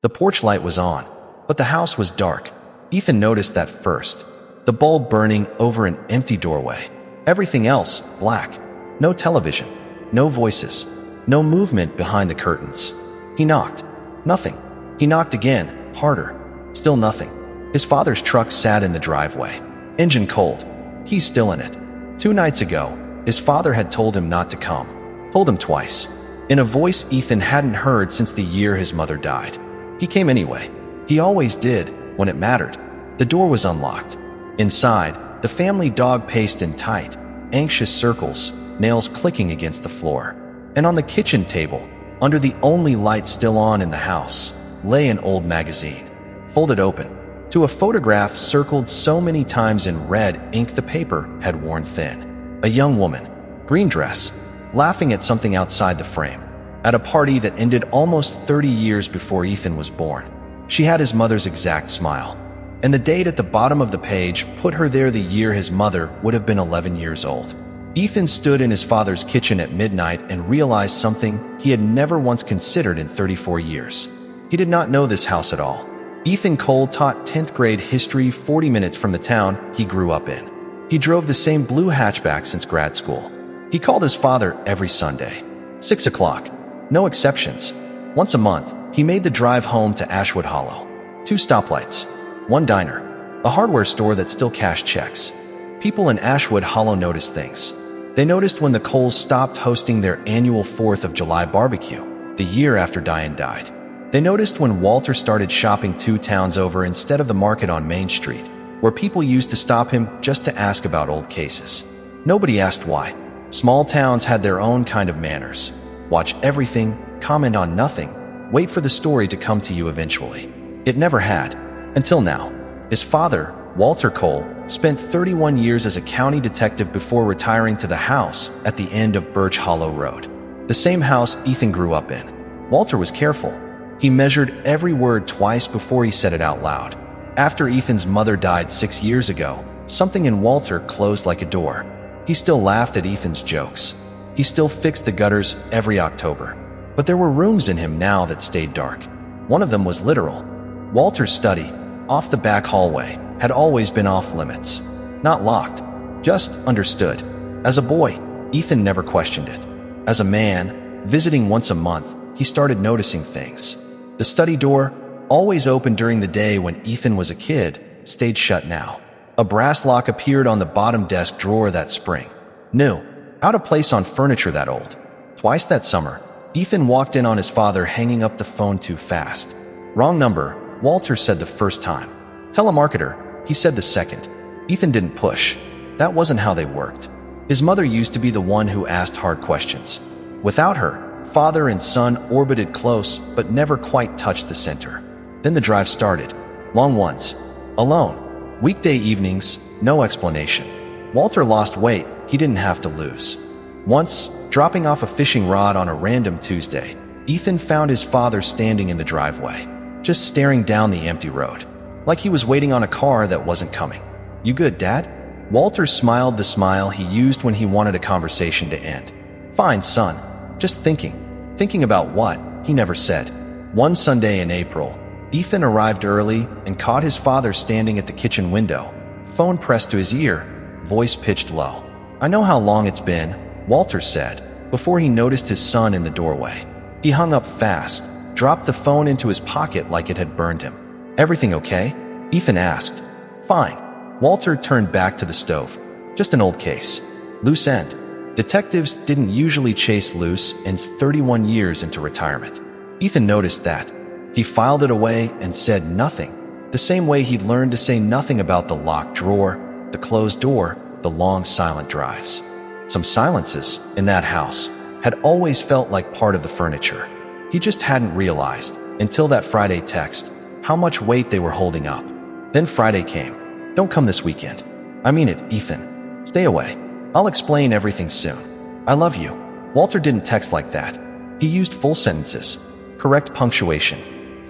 The porch light was on, but the house was dark. Ethan noticed that first. The bulb burning over an empty doorway. Everything else, black. No television. No voices. No movement behind the curtains. He knocked. Nothing. He knocked again, harder. Still nothing. His father's truck sat in the driveway. Engine cold. Keys still in it. 2 nights ago, his father had told him not to come. Told him twice. In a voice Ethan hadn't heard since the year his mother died. He came anyway. He always did, when it mattered. The door was unlocked. Inside, the family dog paced in tight, anxious circles, nails clicking against the floor. And on the kitchen table, under the only light still on in the house, lay an old magazine, folded open. To a photograph circled so many times in red ink the paper had worn thin. A young woman, green dress, laughing at something outside the frame, at a party that ended almost 30 years before Ethan was born. She had his mother's exact smile, and the date at the bottom of the page put her there the year his mother would have been 11 years old. Ethan stood in his father's kitchen at midnight and realized something he had never once considered in 34 years. He did not know this house at all. Ethan Cole taught 10th grade history 40 minutes from the town he grew up in. He drove the same blue hatchback since grad school. He called his father every Sunday. 6 o'clock. No exceptions. Once a month, he made the drive home to Ashwood Hollow. 2 stoplights. 1 diner. A hardware store that still cashed checks. People in Ashwood Hollow noticed things. They noticed when the Coles stopped hosting their annual 4th of July barbecue, the year after Diane died. They noticed when Walter started shopping 2 towns over instead of the market on Main Street, where people used to stop him just to ask about old cases. Nobody asked why. Small towns had their own kind of manners. Watch everything, comment on nothing, wait for the story to come to you eventually. It never had. Until now. His father, Walter Cole, spent 31 years as a county detective before retiring to the house at the end of Birch Hollow Road. The same house Ethan grew up in. Walter was careful. He measured every word twice before he said it out loud. After Ethan's mother died 6 years ago, something in Walter closed like a door. He still laughed at Ethan's jokes. He still fixed the gutters every October. But there were rooms in him now that stayed dark. One of them was literal. Walter's study, off the back hallway, had always been off limits. Not locked, just understood. As a boy, Ethan never questioned it. As a man, visiting once a month, he started noticing things. The study door, always open during the day when Ethan was a kid, stayed shut now. A brass lock appeared on the bottom desk drawer that spring. New, out of place on furniture that old. Twice that summer, Ethan walked in on his father hanging up the phone too fast. Wrong number, Walter said the first time. Telemarketer, he said the second. Ethan didn't push. That wasn't how they worked. His mother used to be the one who asked hard questions. Without her, father and son orbited close but never quite touched the center. Then the drive started. Long ones. Alone. Weekday evenings, no explanation. Walter lost weight he didn't have to lose. Once, dropping off a fishing rod on a random Tuesday, Ethan found his father standing in the driveway, just staring down the empty road, like he was waiting on a car that wasn't coming. "You good, Dad?" Walter smiled the smile he used when he wanted a conversation to end. "Fine, son. Just thinking." Thinking about what, he never said. One Sunday in April, Ethan arrived early and caught his father standing at the kitchen window, phone pressed to his ear, voice pitched low. "I know how long it's been," Walter said, before he noticed his son in the doorway. He hung up fast, dropped the phone into his pocket like it had burned him. "Everything okay?" Ethan asked. "Fine." Walter turned back to the stove. "Just an old case. Loose end." Detectives didn't usually chase loose ends 31 years into retirement. Ethan noticed that. He filed it away and said nothing, the same way he'd learned to say nothing about the locked drawer, the closed door, the long silent drives. Some silences, in that house, had always felt like part of the furniture. He just hadn't realized, until that Friday text, how much weight they were holding up. Then Friday came. "Don't come this weekend." "I mean it, Ethan. Stay away. I'll explain everything soon. I love you." Walter didn't text like that. He used full sentences, correct punctuation.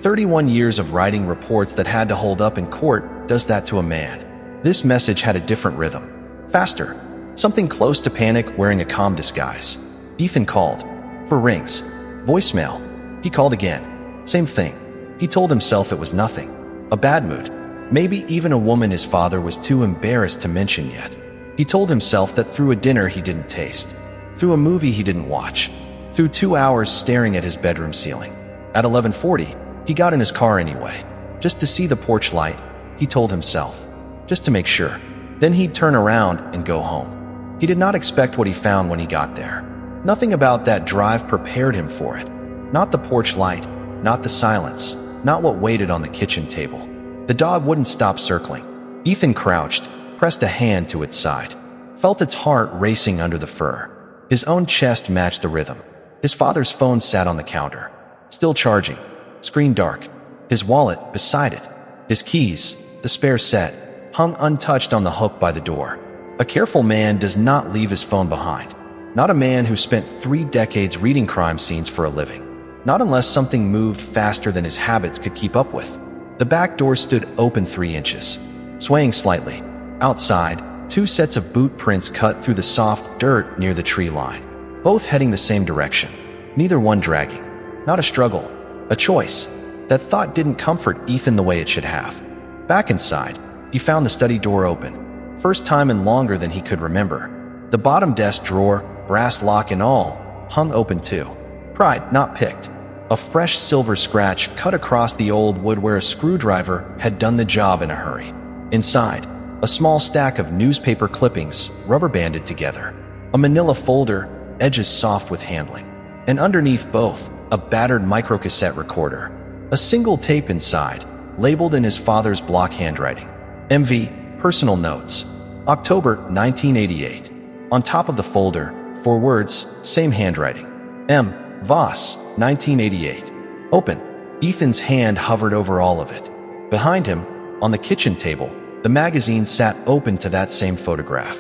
31 years of writing reports that had to hold up in court does that to a man. This message had a different rhythm. Faster. Something close to panic wearing a calm disguise. Ethan called. For rings. Voicemail. He called again. Same thing. He told himself it was nothing. A bad mood. Maybe even a woman his father was too embarrassed to mention yet. He told himself that through a dinner he didn't taste, through a movie he didn't watch, through 2 hours staring at his bedroom ceiling. At 11:40, he got in his car anyway, just to see the porch light, he told himself, just to make sure. Then he'd turn around and go home. He did not expect what he found when he got there. Nothing about that drive prepared him for it. Not the porch light, not the silence, not what waited on the kitchen table. The dog wouldn't stop circling. Ethan crouched, pressed a hand to its side, felt its heart racing under the fur. His own chest matched the rhythm. His father's phone sat on the counter, still charging, screen dark. His wallet beside it. His keys, the spare set, hung untouched on the hook by the door. A careful man does not leave his phone behind. Not a man who spent 3 decades reading crime scenes for a living. Not unless something moved faster than his habits could keep up with. The back door stood open 3 inches, swaying slightly. Outside, 2 sets of boot prints cut through the soft dirt near the tree line, both heading the same direction, neither one dragging. Not a struggle, a choice. That thought didn't comfort Ethan the way it should have. Back inside, he found the study door open, first time in longer than he could remember. The bottom desk drawer, brass lock and all, hung open too. Pried, not picked. A fresh silver scratch cut across the old wood where a screwdriver had done the job in a hurry. Inside, a small stack of newspaper clippings, rubber banded together. A manila folder, edges soft with handling. And underneath both, a battered microcassette recorder. A single tape inside, labeled in his father's block handwriting. MV, personal notes. October 1988. On top of the folder, 4 words, same handwriting. M. Voss, 1988. Open. Ethan's hand hovered over all of it. Behind him, on the kitchen table, the magazine sat open to that same photograph.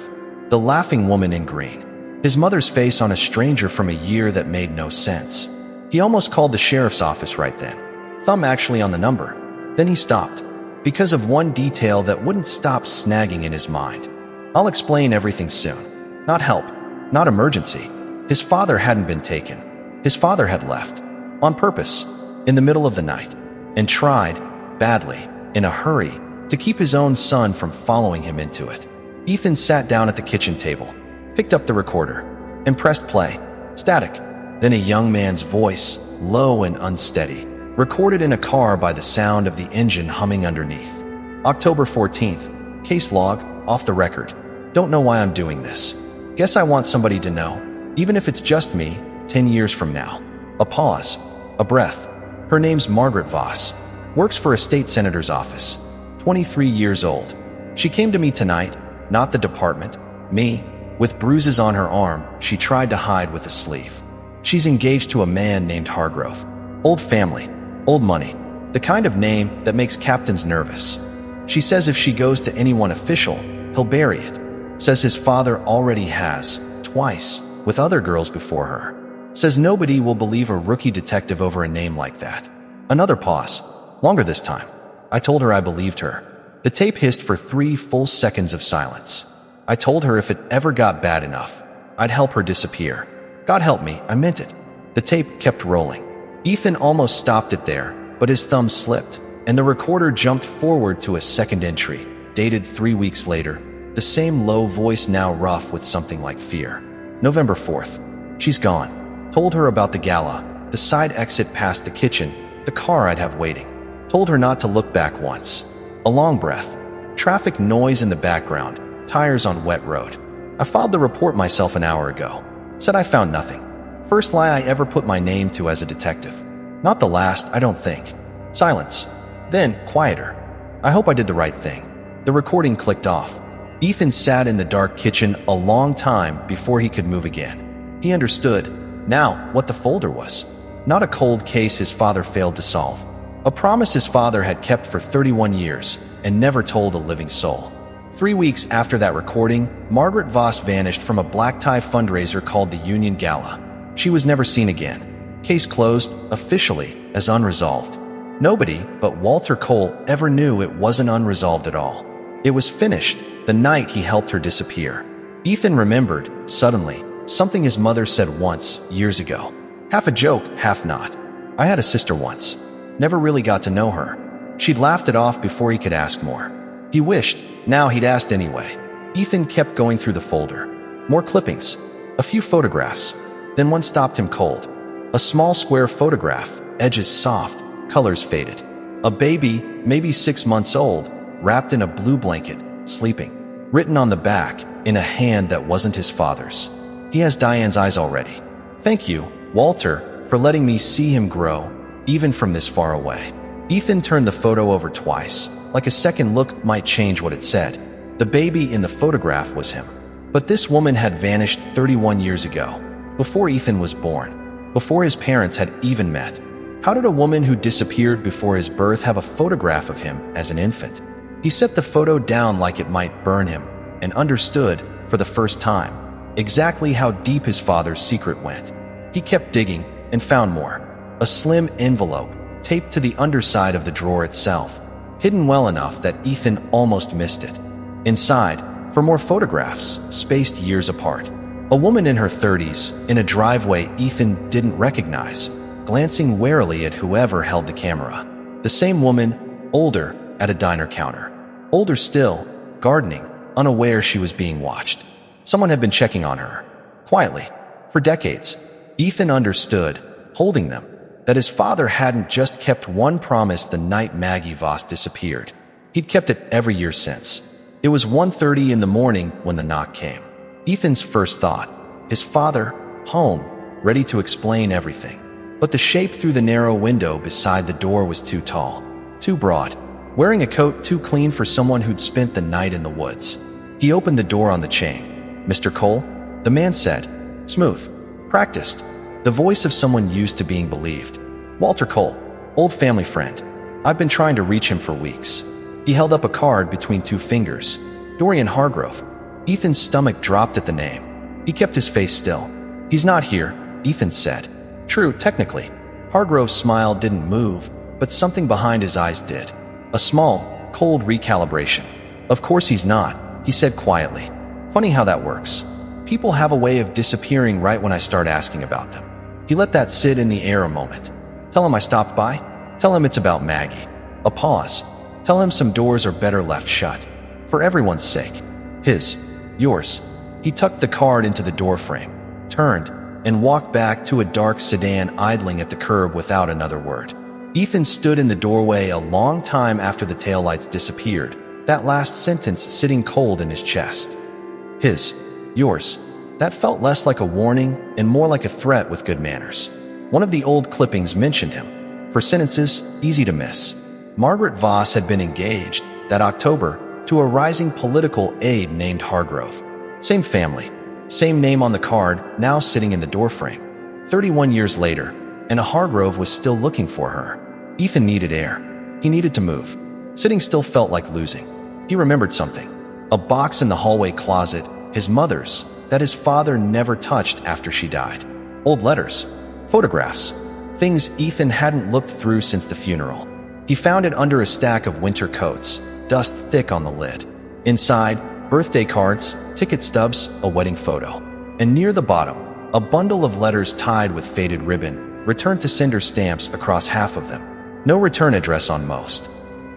The laughing woman in green. His mother's face on a stranger from a year that made no sense. He almost called the sheriff's office right then. Thumb actually on the number. Then he stopped, because of one detail that wouldn't stop snagging in his mind. I'll explain everything soon. Not help, not emergency. His father hadn't been taken. His father had left, on purpose, in the middle of the night, and tried, badly, in a hurry, to keep his own son from following him into it. Ethan sat down at the kitchen table, picked up the recorder, and pressed play. Static. Then a young man's voice, low and unsteady, recorded in a car by the sound of the engine humming underneath. October 14th. Case log, off the record. Don't know why I'm doing this. Guess I want somebody to know, even if it's just me, 10 years from now. A pause. A breath. Her name's Margaret Voss. Works for a state senator's office. 23 years old. She came to me tonight, not the department, me. With bruises on her arm, she tried to hide with a sleeve. She's engaged to a man named Hargrove. Old family. Old money. The kind of name that makes captains nervous. She says if she goes to anyone official, he'll bury it. Says his father already has, twice, with other girls before her. Says nobody will believe a rookie detective over a name like that. Another pause. Longer this time. I told her I believed her. The tape hissed for 3 full seconds of silence. I told her if it ever got bad enough, I'd help her disappear. God help me, I meant it. The tape kept rolling. Ethan almost stopped it there, but his thumb slipped, and the recorder jumped forward to a second entry, dated 3 weeks later. The same low voice, now rough with something like fear. November 4th. She's gone. Told her about the gala, the side exit past the kitchen, the car I'd have waiting. Told her not to look back once. A long breath. Traffic noise in the background, tires on wet road. I filed the report myself an hour ago. Said I found nothing. First lie I ever put my name to as a detective. Not the last, I don't think. Silence. Then, quieter. I hope I did the right thing. The recording clicked off. Ethan sat in the dark kitchen a long time before he could move again. He understood, now, what the folder was. Not a cold case his father failed to solve. A promise his father had kept for 31 years and never told a living soul. 3 weeks after that recording, Margaret Voss vanished from a black-tie fundraiser called the Union Gala. She was never seen again. Case closed, officially, as unresolved. Nobody but Walter Cole ever knew it wasn't unresolved at all. It was finished the night he helped her disappear. Ethan remembered, suddenly, something his mother said once, years ago. Half a joke, half not. I had a sister once. never really got to know her. She'd laughed it off before he could ask more. He wished, now he'd asked anyway. Ethan kept going through the folder. More clippings, a few photographs. Then one stopped him cold. A small square photograph, edges soft, colors faded. A baby, maybe 6 months old, wrapped in a blue blanket, sleeping. Written on the back, in a hand that wasn't his father's. He has Diane's eyes already. Thank you, Walter, for letting me see him grow, even from this far away. Ethan turned the photo over twice, like a second look might change what it said. The baby in the photograph was him. But this woman had vanished 31 years ago, before Ethan was born, before his parents had even met. How did a woman who disappeared before his birth have a photograph of him as an infant? He set the photo down like it might burn him, and understood, for the first time, exactly how deep his father's secret went. He kept digging, and found more. A slim envelope, taped to the underside of the drawer itself, hidden well enough that Ethan almost missed it. Inside, for more photographs, spaced years apart. A woman in her 30s, in a driveway Ethan didn't recognize, glancing warily at whoever held the camera. The same woman, older, at a diner counter. Older still, gardening, unaware she was being watched. Someone had been checking on her, quietly, for decades. Ethan understood, holding them, that his father hadn't just kept one promise the night Maggie Voss disappeared. He'd kept it every year since. It was 1:30 in the morning when the knock came. Ethan's first thought, his father, home, ready to explain everything. But the shape through the narrow window beside the door was too tall, too broad, wearing a coat too clean for someone who'd spent the night in the woods. He opened the door on the chain. "Mr. Cole?" the man said, smooth, practiced, the voice of someone used to being believed. "Walter Cole, old family friend. I've been trying to reach him for weeks." He held up a card between two fingers. Dorian Hargrove. Ethan's stomach dropped at the name. He kept his face still. "He's not here," Ethan said. "True, technically." Hargrove's smile didn't move, but something behind his eyes did. A small, cold recalibration. "Of course he's not," he said quietly. "Funny how that works. People have a way of disappearing right when I start asking about them." He let that sit in the air a moment. "Tell him I stopped by. Tell him it's about Maggie." A pause. "Tell him some doors are better left shut. For everyone's sake. His. Yours." He tucked the card into the doorframe, turned, and walked back to a dark sedan idling at the curb without another word. Ethan stood in the doorway a long time after the taillights disappeared, that last sentence sitting cold in his chest. His. Yours. That felt less like a warning and more like a threat with good manners. One of the old clippings mentioned him. For sentences, easy to miss. Margaret Voss had been engaged, that October, to a rising political aide named Hargrove. Same family, same name on the card, now sitting in the doorframe. 31 years later, and a Hargrove was still looking for her. Ethan needed air. He needed to move. Sitting still felt like losing. He remembered something. A box in the hallway closet, his mother's, that his father never touched after she died. Old letters, photographs, things Ethan hadn't looked through since the funeral. He found it under a stack of winter coats, dust thick on the lid. Inside, birthday cards, ticket stubs, a wedding photo. And near the bottom, a bundle of letters tied with faded ribbon, return to sender stamps across half of them. No return address on most.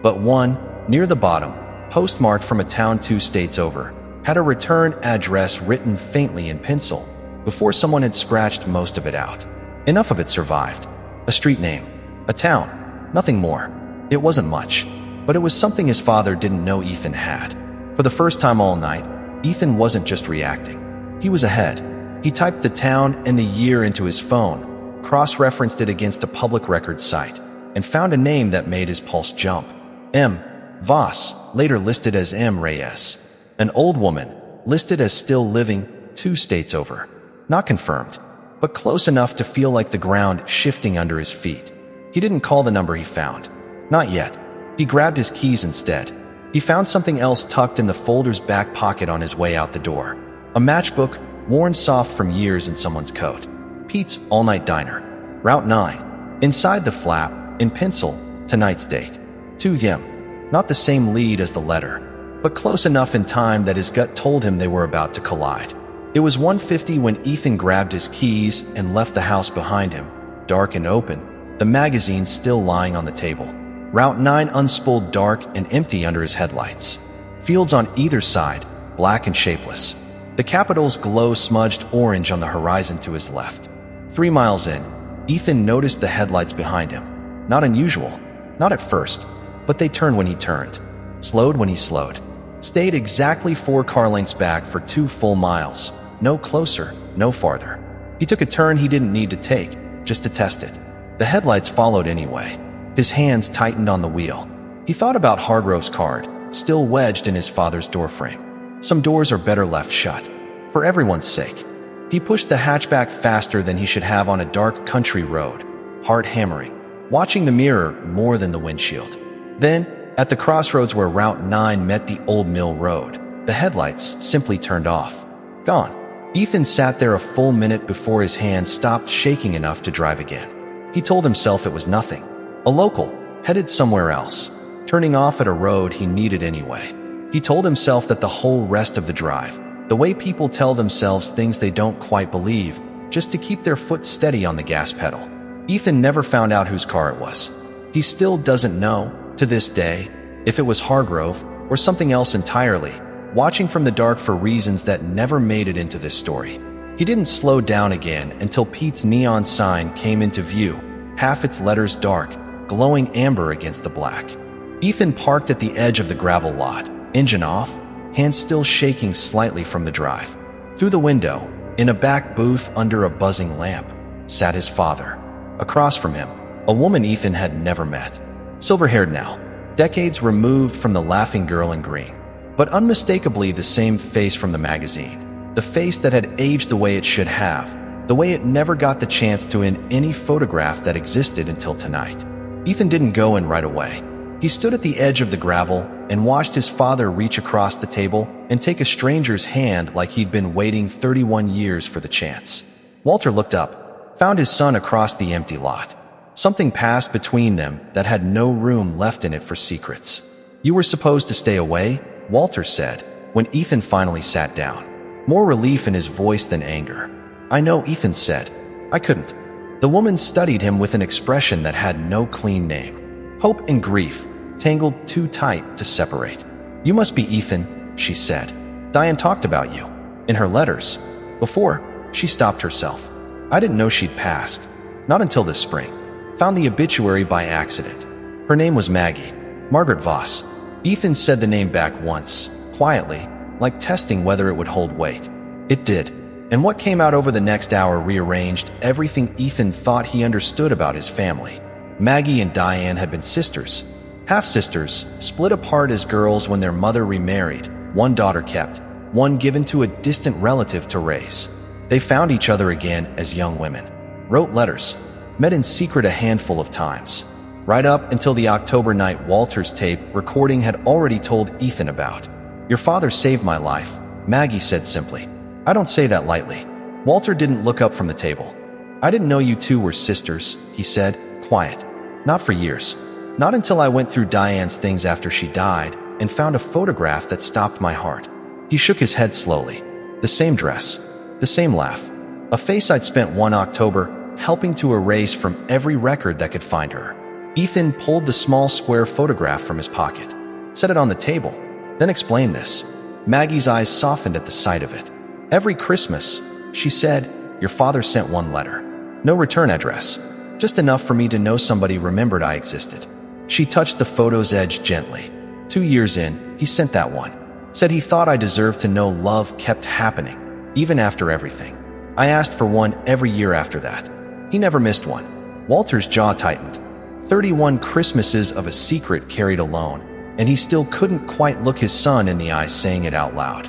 But one, near the bottom, postmarked from a town 2 states over, had a return address written faintly in pencil, before someone had scratched most of it out. Enough of it survived. A street name. A town. Nothing more. It wasn't much. But it was something his father didn't know Ethan had. For the first time all night, Ethan wasn't just reacting. He was ahead. He typed the town and the year into his phone, cross-referenced it against a public records site, and found a name that made his pulse jump. M. Voss, later listed as M. Reyes. An old woman, listed as still living, 2 states over. Not confirmed, but close enough to feel like the ground shifting under his feet. He didn't call the number he found. Not yet. He grabbed his keys instead. He found something else tucked in the folder's back pocket on his way out the door. A matchbook, worn soft from years in someone's coat. Pete's all-night diner. Route 9. Inside the flap, in pencil, tonight's date. 2 p.m. Not the same lead as the letter, but close enough in time that his gut told him they were about to collide. It was 1:50 when Ethan grabbed his keys and left the house behind him, dark and open, the magazine still lying on the table. Route 9 unspooled, dark and empty under his headlights. Fields on either side, black and shapeless. The Capitol's glow smudged orange on the horizon to his left. 3 miles in, Ethan noticed the headlights behind him. Not unusual, not at first, but they turned when he turned, slowed when he slowed, stayed exactly 4 car lengths back for 2 full miles, no closer, no farther. He took a turn he didn't need to take, just to test it. The headlights followed anyway. His hands tightened on the wheel. He thought about Hargrove's card, still wedged in his father's doorframe. Some doors are better left shut, for everyone's sake. He pushed the hatchback faster than he should have on a dark country road, heart hammering, watching the mirror more than the windshield. Then, at the crossroads where Route 9 met the old mill road, the headlights simply turned off. Gone. Ethan sat there a full minute before his hands stopped shaking enough to drive again. He told himself it was nothing. A local, headed somewhere else, turning off at a road he needed anyway. He told himself that the whole rest of the drive, the way people tell themselves things they don't quite believe, just to keep their foot steady on the gas pedal. Ethan never found out whose car it was. He still doesn't know, to this day, if it was Hargrove or something else entirely, watching from the dark for reasons that never made it into this story. He didn't slow down again until Pete's neon sign came into view, half its letters dark, glowing amber against the black. Ethan parked at the edge of the gravel lot, engine off, hands still shaking slightly from the drive. Through the window, in a back booth under a buzzing lamp, sat his father. Across from him, a woman Ethan had never met. Silver-haired now, decades removed from the laughing girl in green, but unmistakably the same face from the magazine. The face that had aged the way it should have, the way it never got the chance to in any photograph that existed until tonight. Ethan didn't go in right away. He stood at the edge of the gravel and watched his father reach across the table and take a stranger's hand like he'd been waiting 31 years for the chance. Walter looked up, found his son across the empty lot. Something passed between them that had no room left in it for secrets. "You were supposed to stay away," Walter said, when Ethan finally sat down. More relief in his voice than anger. "I know," Ethan said. "I couldn't." The woman studied him with an expression that had no clean name. Hope and grief, tangled too tight to separate. "You must be Ethan," she said. "Diane talked about you. In her letters." Before, she stopped herself. "I didn't know she'd passed. Not until this spring. Found the obituary by accident. Her name was Maggie. Margaret Voss." Ethan said the name back once, quietly, like testing whether it would hold weight. It did. And what came out over the next hour rearranged everything Ethan thought he understood about his family. Maggie and Diane had been sisters. Half-sisters, split apart as girls when their mother remarried, one daughter kept, one given to a distant relative to raise. They found each other again as young women, wrote letters, met in secret a handful of times, right up until the October night Walter's tape recording had already told Ethan about. "Your father saved my life," Maggie said simply. "I don't say that lightly." Walter didn't look up from the table. "I didn't know you two were sisters," he said, quiet. "Not for years. Not until I went through Diane's things after she died and found a photograph that stopped my heart." He shook his head slowly. The same dress, the same laugh, a face I'd spent one October helping to erase from every record that could find her. Ethan pulled the small square photograph from his pocket, set it on the table, then explained this. Maggie's eyes softened at the sight of it. "Every Christmas," she said, "your father sent one letter. No return address. Just enough for me to know somebody remembered I existed." She touched the photo's edge gently. 2 years in, he sent that one. Said he thought I deserved to know love kept happening, even after everything. I asked for one every year after that. He never missed one. Walter's jaw tightened. 31 Christmases of a secret carried alone, and he still couldn't quite look his son in the eye saying it out loud.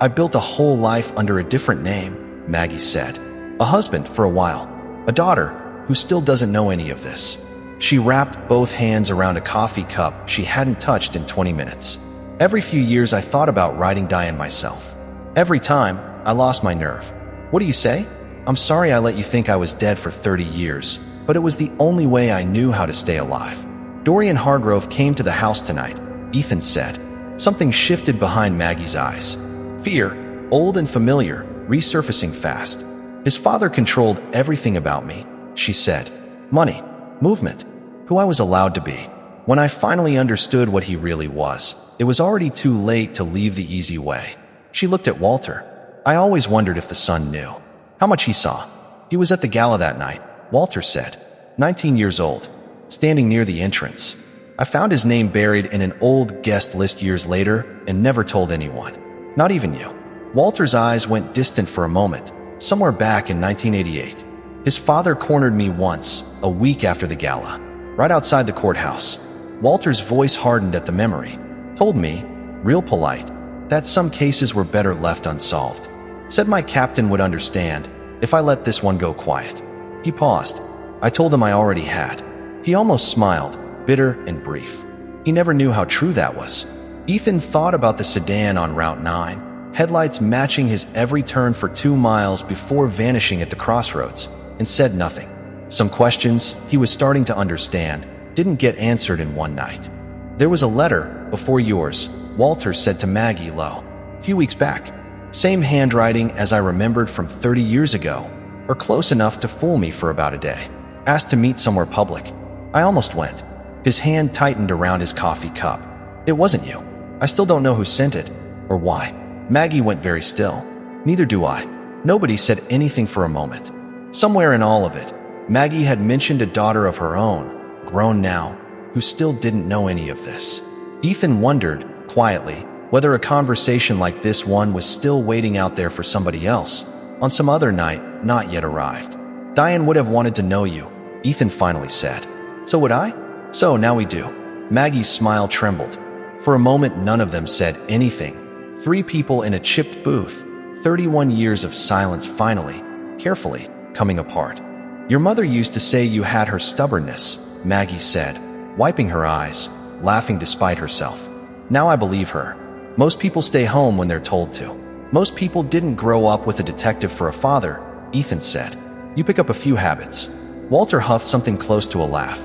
"I built a whole life under a different name," Maggie said. "A husband for a while, a daughter who still doesn't know any of this." She wrapped both hands around a coffee cup she hadn't touched in 20 minutes. "Every few years I thought about writing Diane myself. Every time, I lost my nerve. What do you say? I'm sorry I let you think I was dead for 30 years, but it was the only way I knew how to stay alive." "Dorian Hargrove came to the house tonight," Ethan said. Something shifted behind Maggie's eyes. Fear, old and familiar, resurfacing fast. "His father controlled everything about me," she said. "Money. movement, who I was allowed to be. When I finally understood what he really was, it was already too late to leave the easy way. She looked at Walter. I always wondered if the son knew how much he saw. He was at the gala that night, Walter said. 19 years old, standing near the entrance. I found his name buried in an old guest list years later and never told anyone. Not even you. Walter's eyes went distant for a moment, somewhere back in 1988. His father cornered me once, a week after the gala, right outside the courthouse. Walter's voice hardened at the memory. Told me, real polite, that some cases were better left unsolved. Said my captain would understand if I let this one go quiet. He paused. I told him I already had. He almost smiled, bitter and brief. He never knew how true that was. Ethan thought about the sedan on Route 9, headlights matching his every turn for 2 miles before vanishing at the crossroads, and said nothing. Some questions he was starting to understand didn't get answered in one night. There was a letter before yours, Walter said to Maggie Lowe, a few weeks back. Same handwriting as I remembered from 30 years ago, or close enough to fool me for about a day. Asked to meet somewhere public. I almost went. His hand tightened around his coffee cup. It wasn't you. I still don't know who sent it, or why. Maggie went very still. Neither do I. Nobody said anything for a moment. Somewhere in all of it, Maggie had mentioned a daughter of her own, grown now, who still didn't know any of this. Ethan wondered, quietly, whether a conversation like this one was still waiting out there for somebody else, on some other night not yet arrived. Diane would have wanted to know you, Ethan finally said. So would I? So now we do. Maggie's smile trembled. For a moment, none of them said anything. 3 people in a chipped booth, 31 years of silence finally, carefully, coming apart. Your mother used to say you had her stubbornness, Maggie said, wiping her eyes, laughing despite herself. Now I believe her. Most people stay home when they're told to. Most people didn't grow up with a detective for a father, Ethan said. You pick up a few habits. Walter huffed something close to a laugh.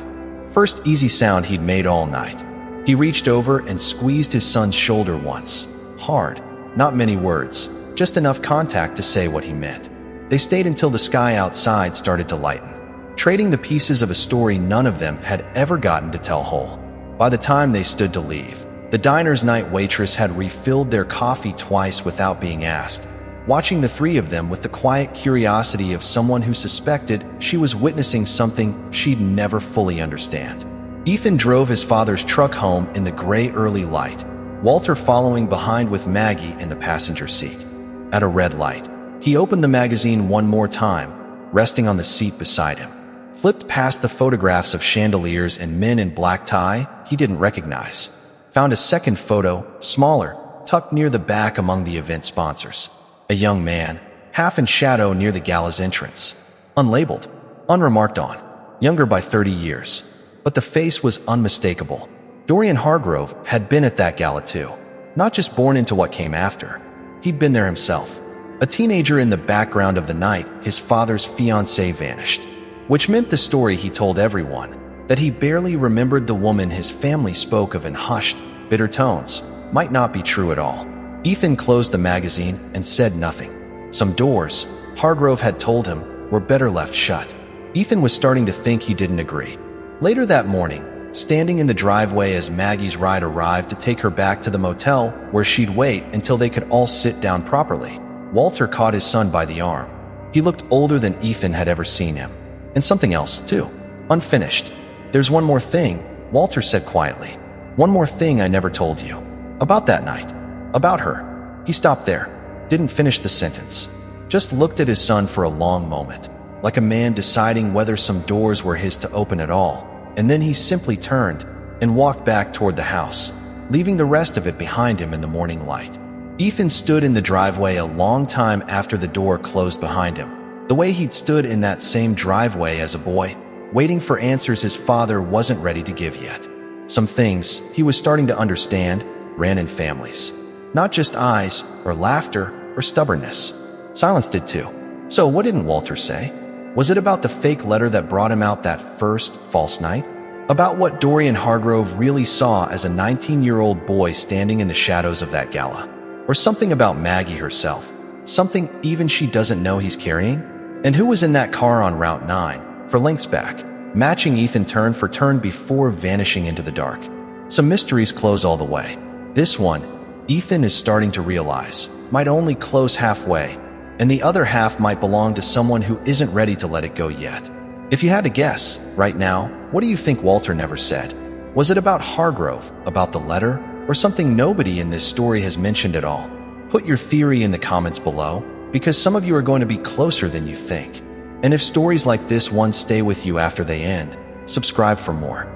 First easy sound he'd made all night. He reached over and squeezed his son's shoulder once. Hard. Not many words. Just enough contact to say what he meant. They stayed until the sky outside started to lighten, trading the pieces of a story none of them had ever gotten to tell whole. By the time they stood to leave, the diner's night waitress had refilled their coffee twice without being asked, watching the 3 of them with the quiet curiosity of someone who suspected she was witnessing something she'd never fully understand. Ethan drove his father's truck home in the gray early light, Walter following behind with Maggie in the passenger seat. At a red light, he opened the magazine one more time, resting on the seat beside him. Flipped past the photographs of chandeliers and men in black tie he didn't recognize. Found a second photo, smaller, tucked near the back among the event sponsors. A young man, half in shadow near the gala's entrance. Unlabeled, unremarked on, younger by 30 years. But the face was unmistakable. Dorian Hargrove had been at that gala too. Not just born into what came after. He'd been there himself. A teenager in the background of the night, his father's fiancée vanished. Which meant the story he told everyone, that he barely remembered the woman his family spoke of in hushed, bitter tones, might not be true at all. Ethan closed the magazine and said nothing. Some doors, Hargrove had told him, were better left shut. Ethan was starting to think he didn't agree. Later that morning, standing in the driveway as Maggie's ride arrived to take her back to the motel where she'd wait until they could all sit down properly, Walter caught his son by the arm. He looked older than Ethan had ever seen him. And something else, too. Unfinished. There's one more thing, Walter said quietly. One more thing I never told you. About that night. About her. He stopped there. Didn't finish the sentence. Just looked at his son for a long moment, like a man deciding whether some doors were his to open at all. And then he simply turned and walked back toward the house, leaving the rest of it behind him in the morning light. Ethan stood in the driveway a long time after the door closed behind him, the way he'd stood in that same driveway as a boy, waiting for answers his father wasn't ready to give yet. Some things he was starting to understand ran in families. Not just eyes, or laughter, or stubbornness. Silence did too. So what didn't Walter say? Was it about the fake letter that brought him out that first false night? About what Dorian Hargrove really saw as a 19-year-old boy standing in the shadows of that gala? Or something about Maggie herself? Something even she doesn't know he's carrying? And who was in that car on Route 9, for lengths back? matching Ethan turn for turn before vanishing into the dark. Some mysteries close all the way. This one, Ethan is starting to realize, might only close halfway, and the other half might belong to someone who isn't ready to let it go yet. If you had to guess, right now, what do you think Walter never said? Was it about Hargrove, about the letter, or something nobody in this story has mentioned at all? Put your theory in the comments below, because some of you are going to be closer than you think. And if stories like this one stay with you after they end, subscribe for more.